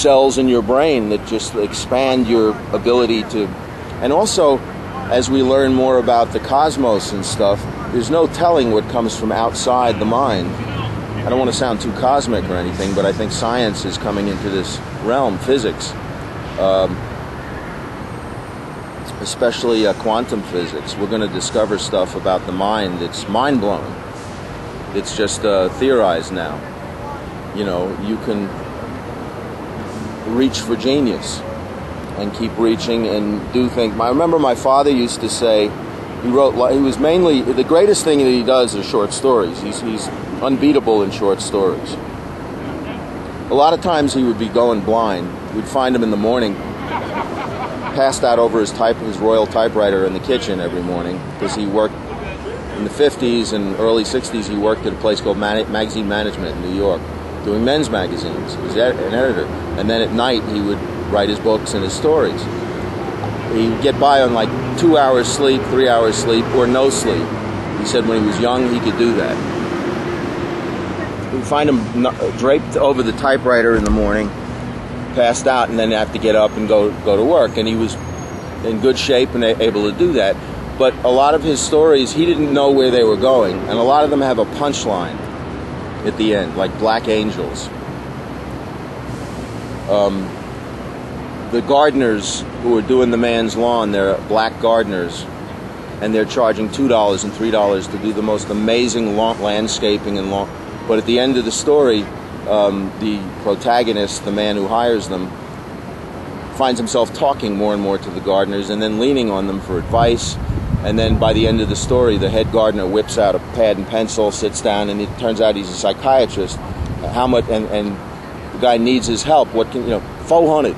cells in your brain that just expand your ability to. And also, as we learn more about the cosmos and stuff, there's no telling what comes from outside the mind. I don't want to sound too cosmic or anything, but I think science is coming into this realm, physics, especially quantum physics. We're going to discover stuff about the mind that's mind-blowing. It's just theorized now. You know, you can reach for genius and keep reaching and do things. I remember my father used to say, he was mainly, the greatest thing that he does is short stories. He's unbeatable in short stories. A lot of times he would be going blind. We'd find him in the morning, passed out over his royal typewriter in the kitchen every morning, because he worked in the 50s and early 60s. He worked at a place called Magazine Management in New York, doing men's magazines. He was an editor. And then at night he would write his books and his stories. He would get by on like 2 hours sleep, 3 hours sleep, or no sleep. He said when he was young he could do that. We'd find him draped over the typewriter in the morning, passed out, and then have to get up and go to work. And he was in good shape and able to do that. But a lot of his stories, he didn't know where they were going. And a lot of them have a punchline at the end, like Black Angels. The gardeners who are doing the man's lawn, they're black gardeners, and they're charging $2 and $3 to do the most amazing landscaping and lawn. But at the end of the story, the protagonist, the man who hires them, finds himself talking more and more to the gardeners and then leaning on them for advice. And then by the end of the story, the head gardener whips out a pad and pencil, sits down, and it turns out he's a psychiatrist. How much? And the guy needs his help. What can, $400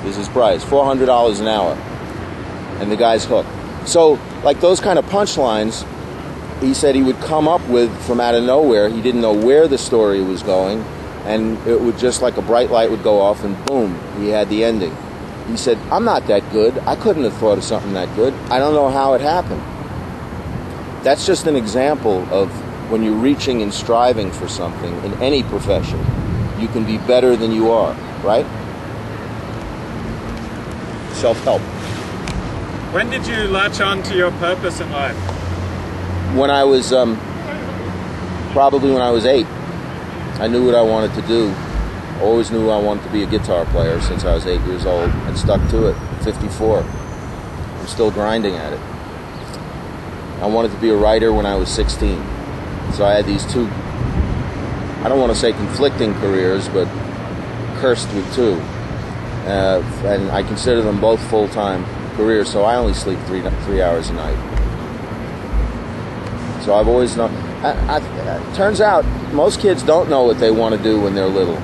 is his price, $400 an hour, and the guy's hooked. So, like those kind of punchlines, he said he would come up with from out of nowhere. He didn't know where the story was going, and it would just like a bright light would go off, and boom, he had the ending. He said, I'm not that good. I couldn't have thought of something that good. I don't know how it happened. That's just an example of when you're reaching and striving for something in any profession, you can be better than you are, right? Self-help. When did you latch on to your purpose in life? When I was, probably when I was 8. I knew what I wanted to do. Always knew I wanted to be a guitar player since I was 8 years old, and stuck to it. 54. I'm still grinding at it. I wanted to be a writer when I was 16. So I had these two, I don't want to say conflicting careers, but cursed with two. And I consider them both full-time careers, so I only sleep 3 hours a night. So I've always known. Turns out most kids don't know what they want to do when they're little.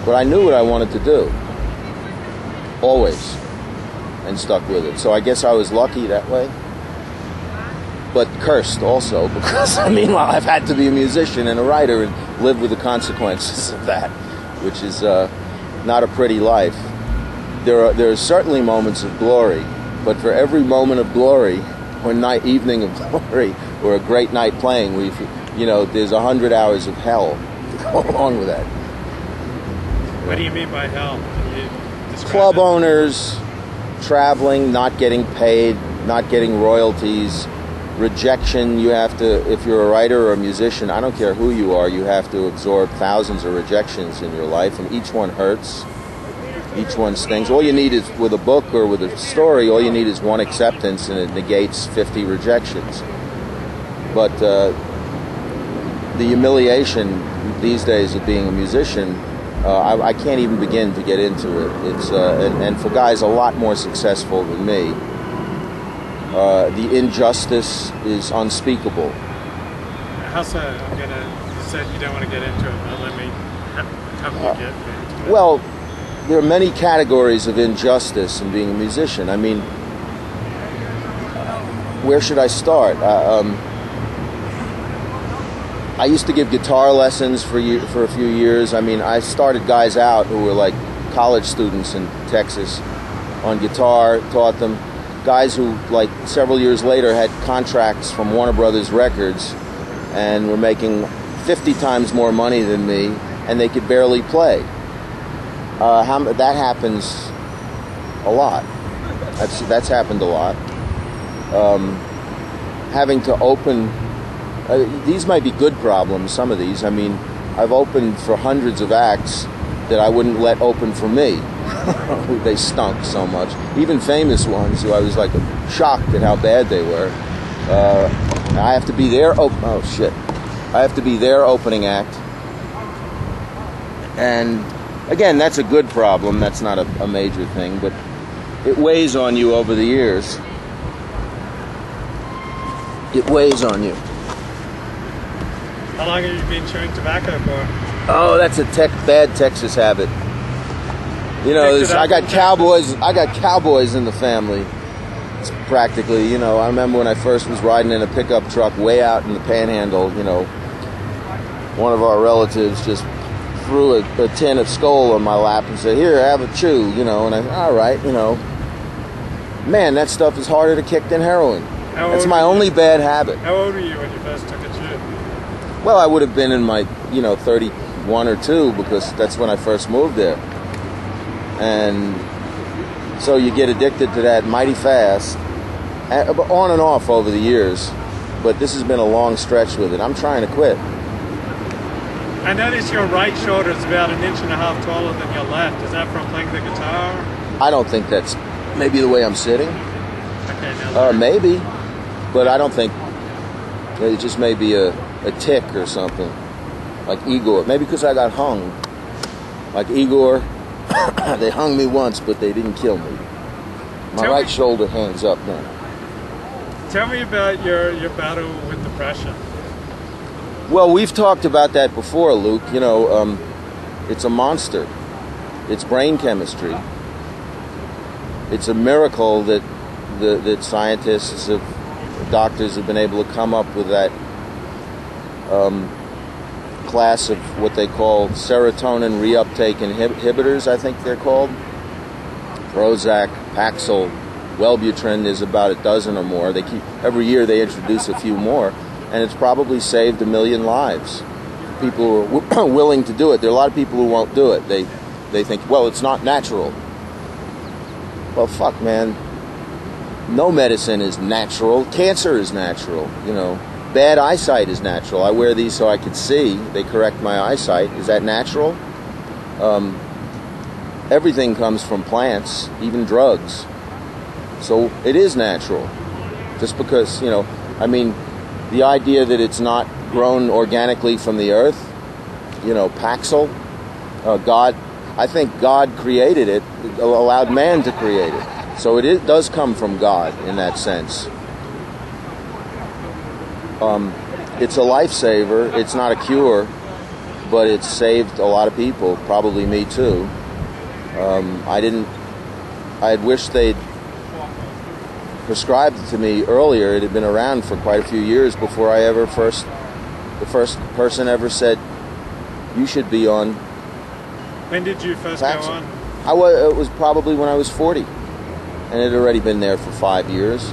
But I knew what I wanted to do. Always. And stuck with it. So I guess I was lucky that way. But cursed also, because I've had to be a musician and a writer and live with the consequences of that, which is not a pretty life. There are certainly moments of glory, but for every moment of glory, or evening of glory, or a great night playing, there's 100 hours of hell to go along with that. What do you mean by hell? Can you describe Club it? owners, traveling, not getting paid, not getting royalties, rejection. You have to, if you're a writer or a musician, I don't care who you are, you have to absorb thousands of rejections in your life, and each one hurts. Each one stings. All you need is, with a book or with a story, all you need is one acceptance, and it negates 50 rejections. But the humiliation these days of being a musician, I can't even begin to get into it. It's and for guys a lot more successful than me, the injustice is unspeakable. How so? You said you don't want to get into it, but let me. How can you get into it? Well, there are many categories of injustice in being a musician. I mean, where should I start? I used to give guitar lessons for a few years. I mean, I started guys out who were like college students in Texas on guitar, taught them. Guys who, like, several years later had contracts from Warner Brothers Records and were making 50 times more money than me, and they could barely play. That happens a lot. That's happened a lot. Having to open, these might be good problems, some of these. I mean, I've opened for hundreds of acts that I wouldn't let open for me. They stunk so much. Even famous ones who I was like shocked at how bad they were. I have to be their I have to be their opening act. And again, that's a good problem. That's not a major thing, but it weighs on you over the years. It weighs on you. How long have you been chewing tobacco for? Oh, that's a bad Texas habit. You know, I got cowboys in the family. It's practically, you know, I remember when I first was riding in a pickup truck way out in the panhandle, you know, one of our relatives just threw a tin of Skoal on my lap and said, "Here, have a chew," you know, and I, all right, you know. Man, that stuff is harder to kick than heroin. That's my only bad habit. How old were you when you first took a chew? Well, I would have been in my, 31 or 2, because that's when I first moved there. And so you get addicted to that mighty fast, on and off over the years. But this has been a long stretch with it. I'm trying to quit. I notice your right shoulder is about 1.5 inches taller than your left. Is that from playing the guitar? I don't think that's maybe the way I'm sitting. Okay, now maybe, but I don't think it just may be a tick or something, like Igor. Maybe because I got hung, like Igor. They hung me once, but they didn't kill me. My right shoulder hangs up now. Tell me about your battle with depression. Well, we've talked about that before, Luke. You know, it's a monster. It's brain chemistry. It's a miracle that that scientists, doctors have been able to come up with that class of what they call serotonin reuptake inhibitors, I think they're called. Prozac, Paxil, Wellbutrin, there's about a dozen or more. Every year they introduce a few more, and it's probably saved 1 million lives. People who are willing to do it. There are a lot of people who won't do it. They think, well, it's not natural. Well, fuck, man. No medicine is natural. Cancer is natural, you know. Bad eyesight is natural. I wear these so I can see. They correct my eyesight. Is that natural? Everything comes from plants, even drugs. So it is natural. Just because, you know, I mean, the idea that it's not grown organically from the earth, you know, Paxil, God, I think God created it, allowed man to create it. So it does come from God in that sense. It's a lifesaver. It's not a cure, but it's saved a lot of people, probably me too. I had wished they'd prescribed it to me earlier. It had been around for quite a few years before the first person ever said, you should be on. When did you first Paxil. go on? It was probably when I was 40, and it had already been there for 5 years.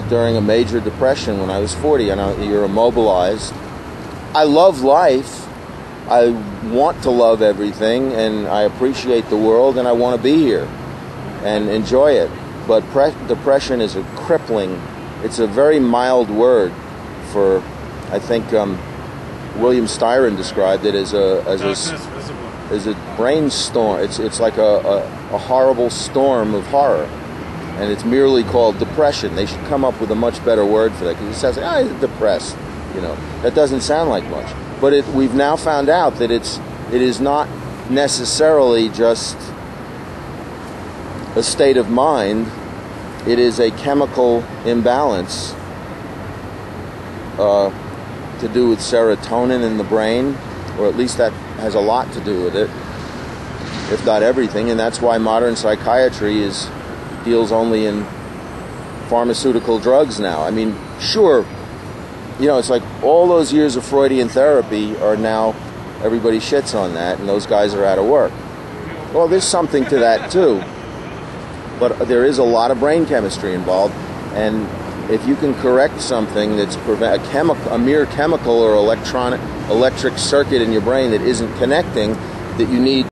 During a major depression when I was 40, and you're immobilized. I love life. I want to love everything, and I appreciate the world, and I want to be here and enjoy it. But depression is a crippling. It's a very mild word for. I think William Styron described it as a brainstorm. It's like a horrible storm of horror. And it's merely called depression. They should come up with a much better word for that, because it sounds like, he's depressed. You know, that doesn't sound like much. But we've now found out that it is not necessarily just a state of mind. It is a chemical imbalance to do with serotonin in the brain, or at least that has a lot to do with it, if not everything. And that's why modern psychiatry deals only in pharmaceutical drugs now. I mean, sure, you know, it's like all those years of Freudian therapy are now, everybody shits on that, and those guys are out of work. Well, there's something to that too, but there is a lot of brain chemistry involved, and if you can correct something that's a mere chemical or electric circuit in your brain that isn't connecting, that you need